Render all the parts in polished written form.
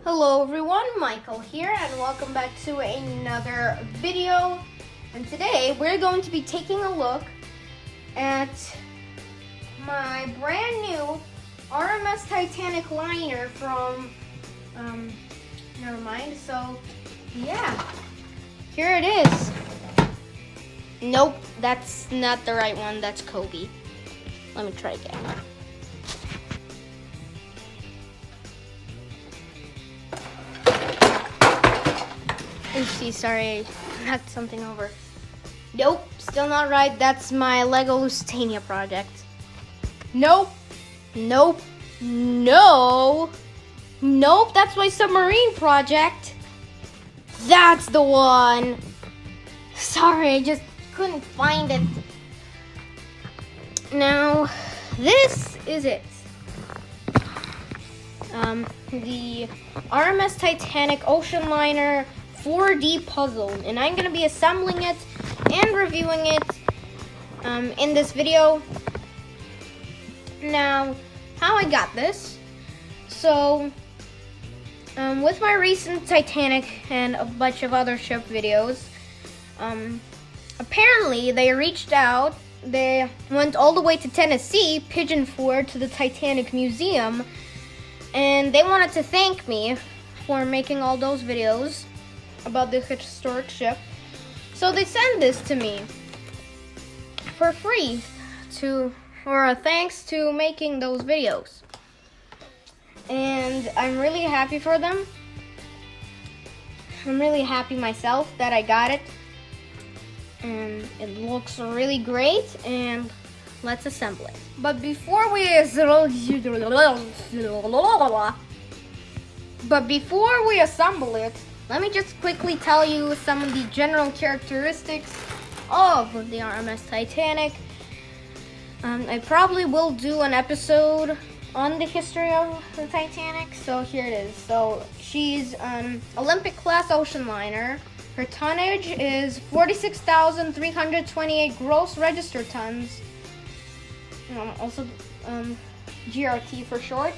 Hello everyone, Michael here, and welcome back to another video. And today we're going to be taking a look at my brand new RMS Titanic liner from, never mind, so yeah, here it is. Nope, that's not the right one, that's Kobe. Let me try again. Oopsie, sorry, I knocked something over. Nope, still not right. That's my Lego Lusitania project. Nope, nope, no. Nope, that's my submarine project. That's the one. Sorry, I just couldn't find it. Now, this is it. The RMS Titanic Ocean Liner 4D puzzle, and I'm going to be assembling it and reviewing it in this video. Now, how I got this. So, with my recent Titanic and a bunch of other ship videos, apparently they reached out. They went all the way to Tennessee, Pigeonford, to the Titanic Museum, and they wanted to thank me for making all those videos about the historic ship. So they sent this to me for free for a thanks to making those videos. And I'm really happy for them. I'm really happy myself that I got it. And it looks really great, and let's assemble it. But before we assemble it, let me just quickly tell you some of the general characteristics of the RMS Titanic. I probably will do an episode on the history of the Titanic, so here it is. So she's an Olympic-class ocean liner. Her tonnage is 46,328 gross registered tons, also GRT for short.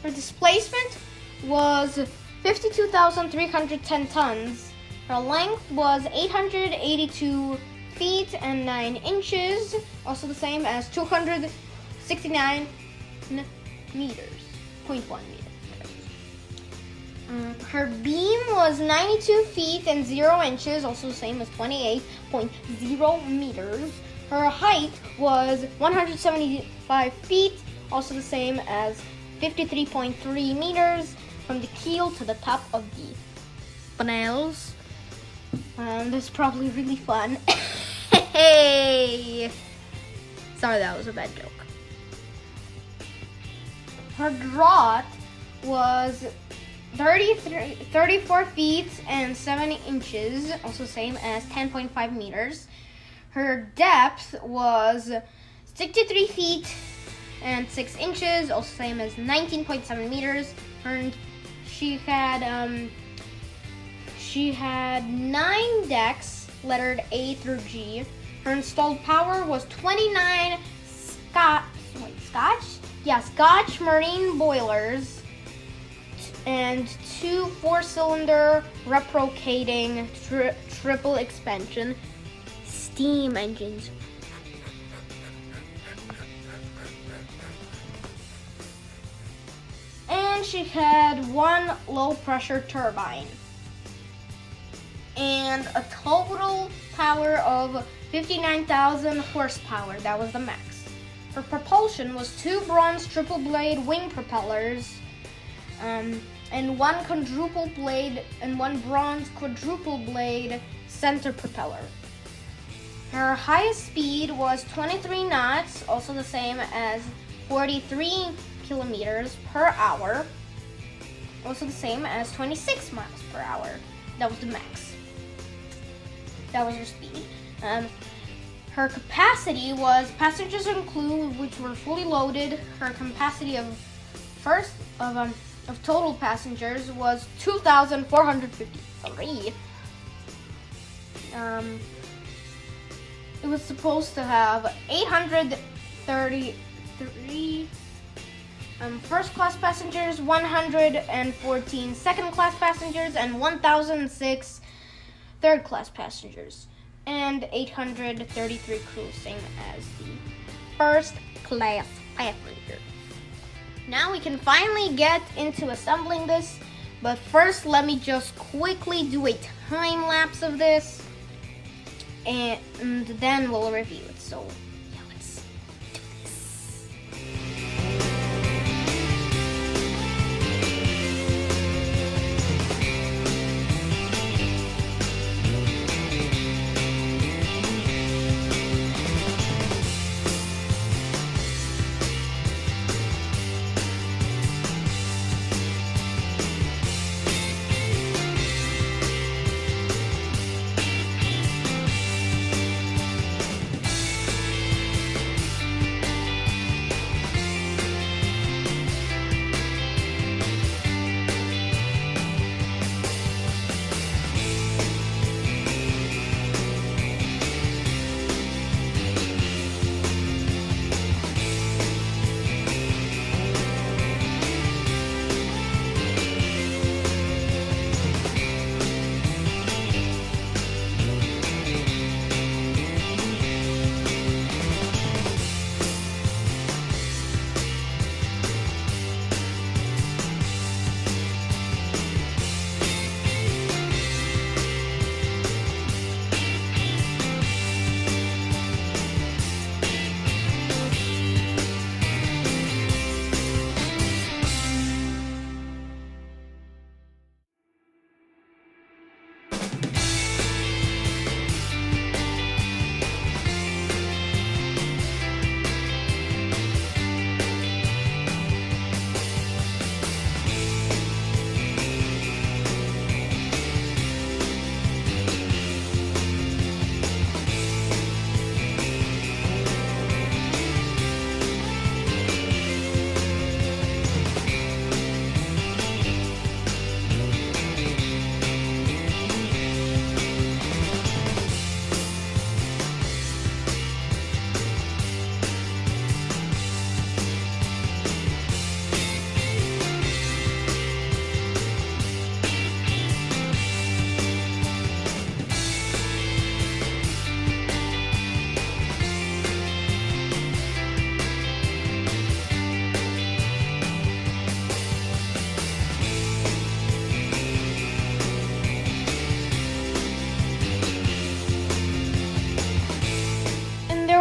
Her displacement was 52,310 tons. Her length was 882 feet and 9 inches, also the same as 269 meters, 0.1 meters. Her beam was 92 feet and 0 inches, also the same as 28.0 meters. Her height was 175 feet, also the same as 53.3 meters. From the keel to the top of the funnels. This is probably really fun. Hey! Sorry, that was a bad joke. Her draught was 34 feet and 7 inches, also same as 10.5 meters. Her depth was 63 feet and 6 inches, also same as 19.7 meters. She had 9 decks, lettered A through G. Her installed power was 29 Scotch marine boilers and 2 4-cylinder reciprocating triple expansion steam engines. And she had 1 low-pressure turbine and a total power of 59,000 horsepower. That was the max. Her propulsion was 2 bronze triple-blade wing propellers and 1 quadruple blade and 1 bronze quadruple blade center propeller. Her highest speed was 23 knots, also the same as 43 kilometers per hour, also the same as 26 miles per hour. That was the max. That was her speed. Her capacity was, passengers included, which were fully loaded. Her capacity of total passengers was 2,453. It was supposed to have 833 First class passengers 114, second class passengers, and 1006 third class passengers, and 833 crew, same as the first class passenger. Now we can finally get into assembling this, but first let me just quickly do a time lapse of this, and then we'll review it. So yeah, let's do this.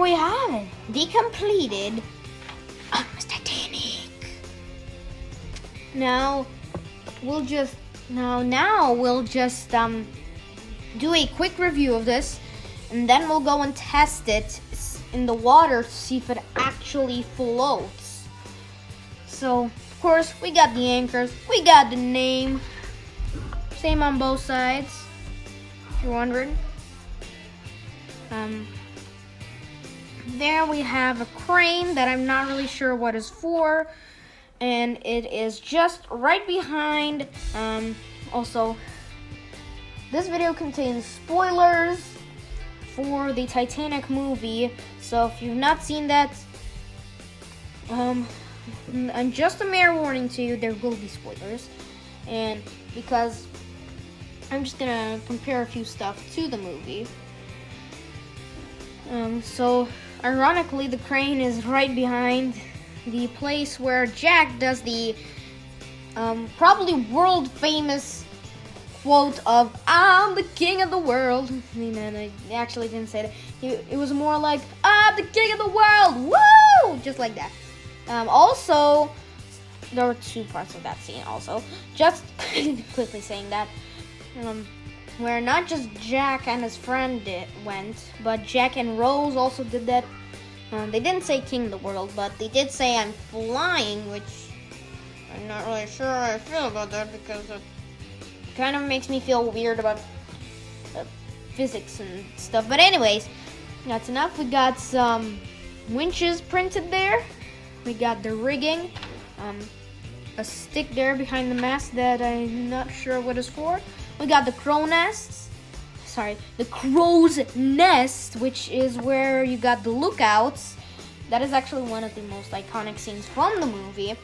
We have it, the completed Titanic. Now we'll just do a quick review of this, and then we'll go and test it in the water to see if it actually floats. So of course we got the anchors, we got the name, same on both sides, if you're wondering. There we have a crane that I'm not really sure what is for, and it is just right behind. Also, this video contains spoilers for the Titanic movie, so if you've not seen that, and just a mere warning to you, there will be spoilers, and because I'm just gonna compare a few stuff to the movie. So ironically, the crane is right behind the place where Jack does the probably world famous quote of "I'm the king of the world." I mean, I actually didn't say that. It was more like "I'm the king of the world, woo!" Just like that. Also, there were two parts of that scene. Also, just quickly saying that. Where not just Jack and his friend went, but Jack and Rose also did that. They didn't say king of the world, but they did say I'm flying, which I'm not really sure how I feel about that, because it kind of makes me feel weird about physics and stuff. But anyways, that's enough. We got some winches printed there. We got the rigging, a stick there behind the mast that I'm not sure what is for. We got the the crow's nest, which is where you got the lookouts. That is actually one of the most iconic scenes from the movie.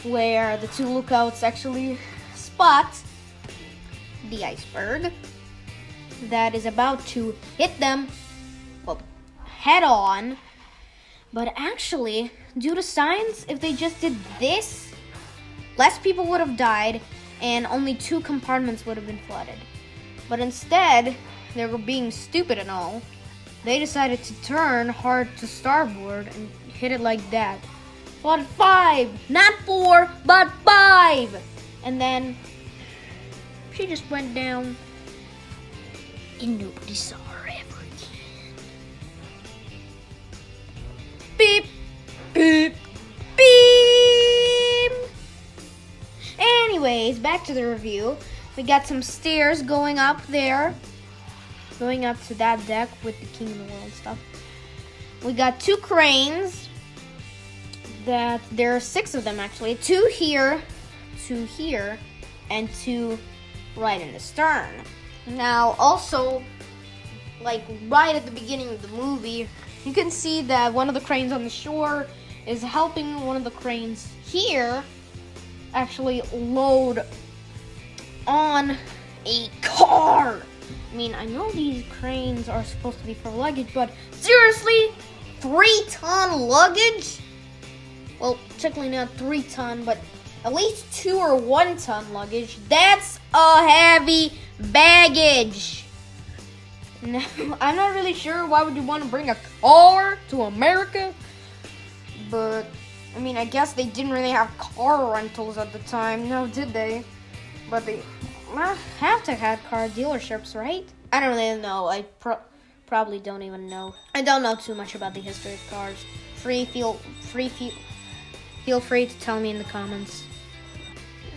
where the two lookouts actually spot the iceberg that is about to hit them, well, head on. But actually, due to science, if they just did this, less people would have died and only 2 compartments would have been flooded. But instead, they were being stupid and all. They decided to turn hard to starboard and hit it like that. Flooded 5, not 4, but 5. And then she just went down and nobody saw her ever again. Beep, beep, beep. Anyways, back to the review. We got some stairs going up there. Going up to that deck with the King of the World stuff. We got 2 cranes. That there are 6 of them actually. 2 here, 2 here, and 2 right in the stern. Now also, like right at the beginning of the movie, you can see that one of the cranes on the shore is helping one of the cranes here actually load on a car. I mean, I know these cranes are supposed to be for luggage, but seriously? 3-ton luggage? Well, technically not 3-ton, but at least 2 or 1-ton luggage. That's a heavy baggage. Now, I'm not really sure why would you want to bring a car to America, but I mean, I guess they didn't really have car rentals at the time, no, did they? But they have to have car dealerships, right? I don't really know. I probably don't even know. I don't know too much about the history of cars. Feel free to tell me in the comments.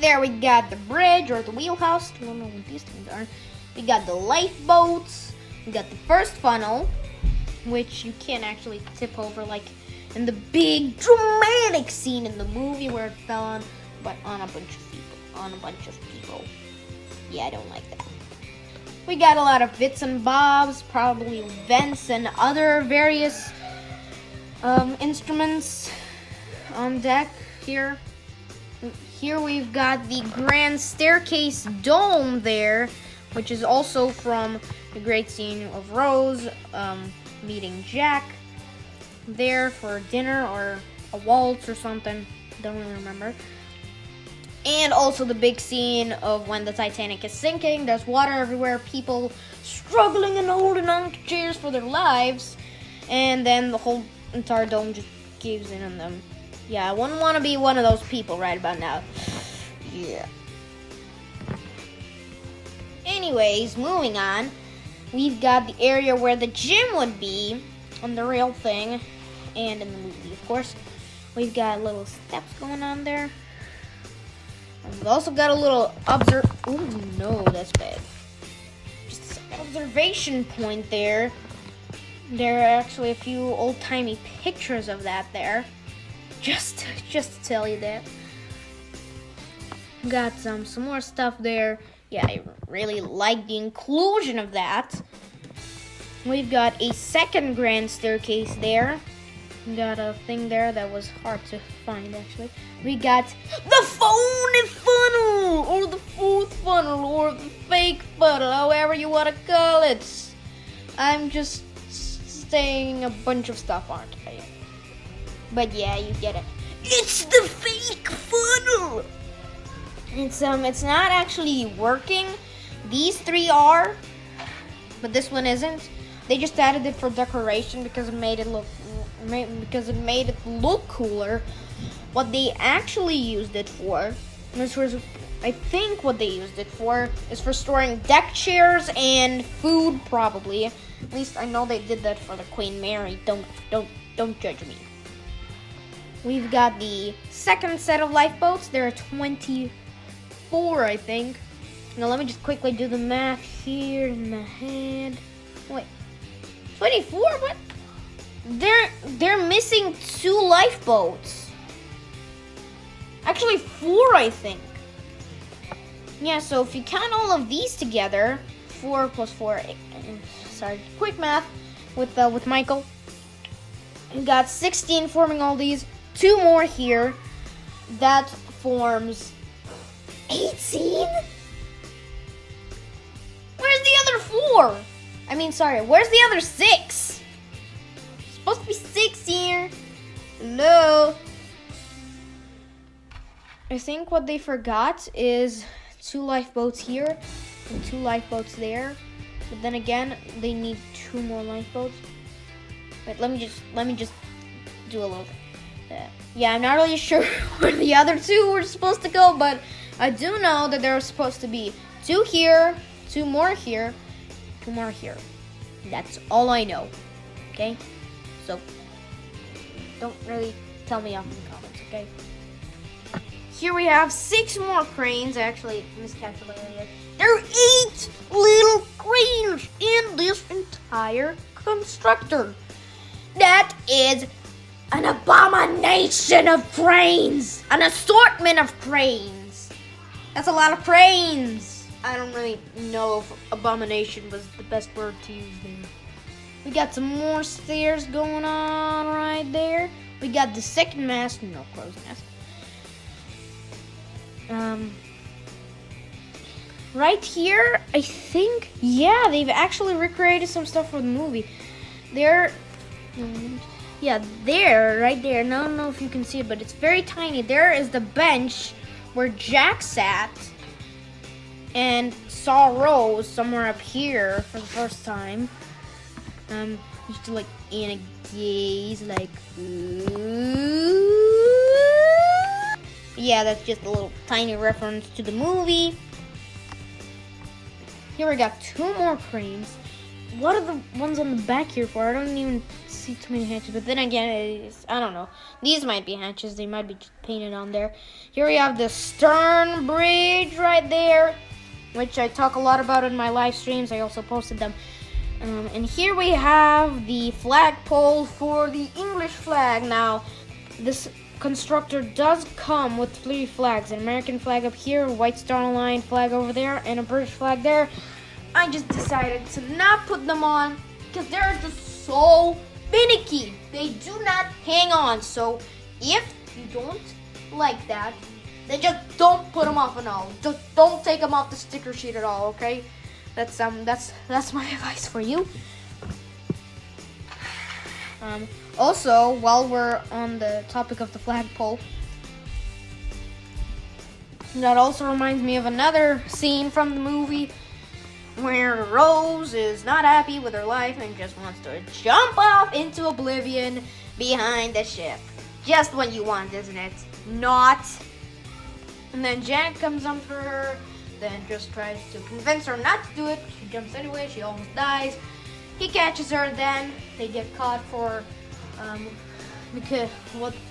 There we got the bridge or the wheelhouse. I don't know what these things are. We got the lifeboats. We got the first funnel, which you can actually tip over like in the big dramatic scene in the movie where it fell on, but on a bunch of people. Yeah, I don't like that. We got a lot of bits and bobs, probably vents and other various instruments on deck here. Here we've got the grand staircase dome there, which is also from the great scene of Rose meeting Jack there for dinner or a waltz or something. Don't really remember. And also the big scene of when the Titanic is sinking. There's water everywhere, people struggling and holding on to chairs for their lives. And then the whole entire dome just caves in on them. Yeah, I wouldn't want to be one of those people right about now. Yeah. Anyways, moving on. We've got the area where the gym would be on the real thing. And in the movie, of course. We've got little steps going on there. And we've also got a little oh no, that's bad. Just an observation point there. There are actually a few old-timey pictures of that there. Just to tell you that. Got some more stuff there. Yeah, I really like the inclusion of that. We've got a second grand staircase there. We got a thing there that was hard to find, actually. We got the phony funnel, or the fourth funnel, or the fake funnel, however you want to call it. I'm just saying a bunch of stuff, aren't I? But yeah, you get it. It's the fake funnel! It's not actually working. These 3 are, but this one isn't. They just added it for decoration because it made it look cooler. What they actually used it for, I think what they used it for is for storing deck chairs and food, probably. At least I know they did that for the Queen Mary. Don't judge me. We've got the second set of lifeboats. There are 24, I think. Now let me just quickly do the math here in my head. Wait, 24? What? They're missing 2 lifeboats. Actually 4, I think. Yeah, so if you count all of these together, 4 plus 4. Sorry, quick math with Michael. We got 16 forming all these. 2 more here. That forms. 18? Where's the other 4? I mean, sorry, where's the other 6? Supposed to be 6 here. Hello? I think what they forgot is 2 lifeboats here and 2 lifeboats there. But then again, they need 2 more lifeboats. Wait, let me just do a little. Yeah, I'm not really sure where the other 2 were supposed to go, but I do know that there was supposed to be 2 here, 2 more here, 2 more here. That's all I know. Okay? So don't really tell me off in the comments, okay? Here we have 6 more cranes. Actually, miscalculated. There are 8 little cranes in this entire constructor. That is an abomination of cranes. An assortment of cranes. That's a lot of cranes. I don't really know if abomination was the best word to use there. We got some more stairs going on right there. We got the second mast. No, crow's nest. Right here, I think, yeah, they've actually recreated some stuff for the movie. There, right there. I don't know if you can see it, but it's very tiny. There is the bench where Jack sat and saw Rose somewhere up here for the first time. Used to like in a gaze, like, ooh. Yeah, that's just a little tiny reference to the movie. Here we got 2 more cranes. What are the ones on the back here for? I don't even see too many hatches. But then again, I don't know. These might be hatches. They might be just painted on there. Here we have the stern bridge right there, which I talk a lot about in my live streams. I also posted them. And here we have the flagpole for the English flag. Now, this constructor does come with 3 flags. An American flag up here, a White Star Line flag over there, and a British flag there. I just decided to not put them on because they're just so finicky. They do not hang on. So if you don't like that, then just don't put them off at all. Just don't take them off the sticker sheet at all, okay? That's my advice for you. Also, while we're on the topic of the flagpole, that also reminds me of another scene from the movie where Rose is not happy with her life and just wants to jump off into oblivion behind the ship. Just what you want, isn't it? Not. And then Jack comes up for her, then just tries to convince her not to do it. She jumps anyway, she almost dies. He catches her, then they get caught for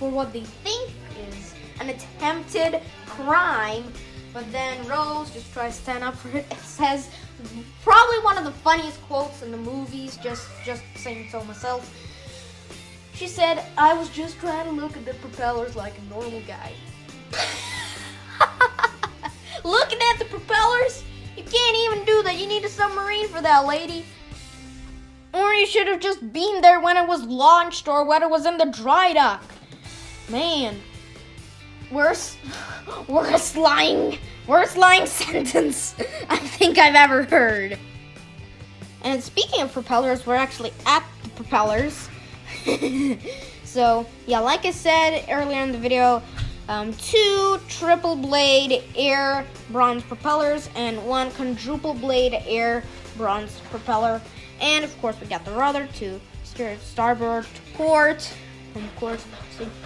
what they think is an attempted crime. But then Rose just tries to stand up for it. It says probably one of the funniest quotes in the movies, just saying so myself. She said, "I was just trying to look at the propellers like a normal guy." Looking at the propellers? You can't even do that. You need a submarine for that, lady. Or you should have just been there when it was launched or when it was in the dry dock. Man. Worst lying sentence I think I've ever heard. And speaking of propellers, we're actually at the propellers. So, yeah, like I said earlier in the video, 2 triple blade air bronze propellers and 1 quadruple blade air bronze propeller. And of course, we got the rudder to steer starboard to port. And of course,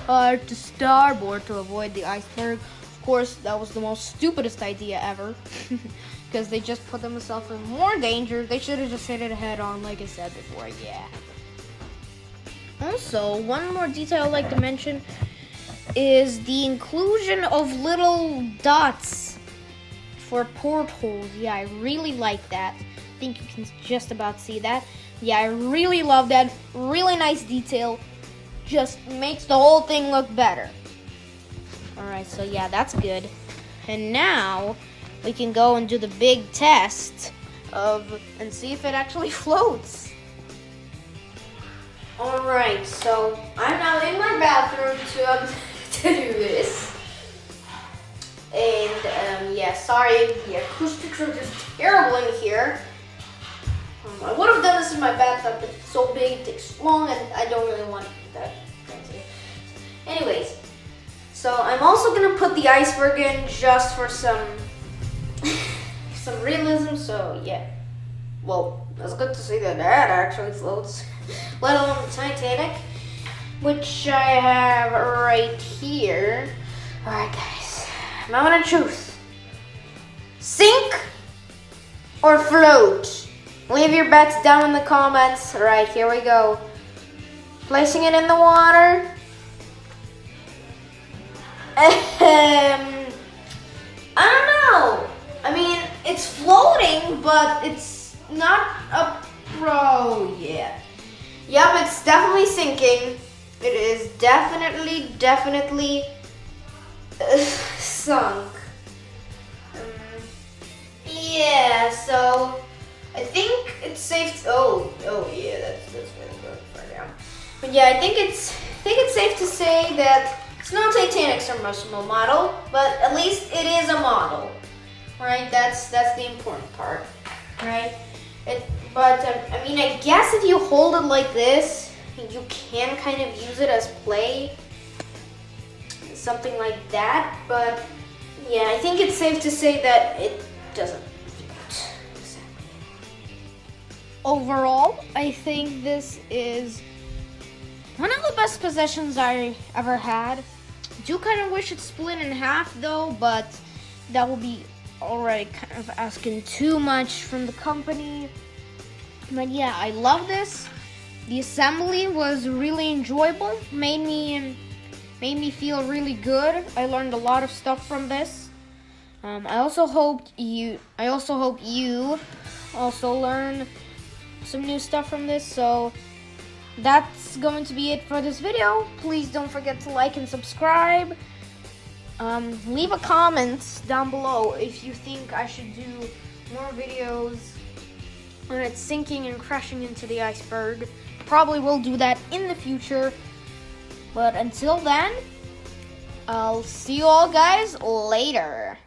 hard to starboard to avoid the iceberg. Of course, that was the most stupidest idea ever. Because they just put themselves in more danger. They should have just hit it head on, like I said before, yeah. Also, one more detail I'd like to mention is the inclusion of little dots for portholes. Yeah, I really like that. I think you can just about see that. Yeah, I really love that. Really nice detail. Just makes the whole thing look better. Alright, so yeah, that's good. And now we can go and do the big test and see if it actually floats. Alright, so I'm now in my bathroom to do this. And yeah, sorry, the acoustics are just terrible in here. I would have done this in my bathtub, but it's so big, it takes long, and I don't really want to do that. Anyways, so I'm also gonna put the iceberg in just for some realism. So yeah, well, it's good to see that actually floats, let alone the Titanic, which I have right here. All right, guys, moment of truth: sink or float? Leave your bets down in the comments. All right, here we go. Placing it in the water. I don't know. I mean, it's floating, but it's not a pro yet. Yep, it's definitely sinking. It is definitely sunk. Yeah, so I think it's safe to, oh yeah, that's really good for now. But yeah, I think it's safe to say that it's not Titanic's submersible model, but at least it is a model, right? That's the important part, right? But I mean, I guess if you hold it like this, you can kind of use it as play, something like that. But yeah, I think it's safe to say that it doesn't float. Overall, I think this is one of the best possessions I ever had. I do kind of wish it split in half though, but that would be already kind of asking too much from the company. But yeah, I love this. The assembly was really enjoyable. Made me feel really good. I learned a lot of stuff from this. I also hope you also learn some new stuff from this. So that's going to be it for this video. Please don't forget to like and subscribe. Leave a comment down below if you think I should do more videos when it's sinking and crashing into the iceberg. Probably will do that in the future. But until then, I'll see you all guys later.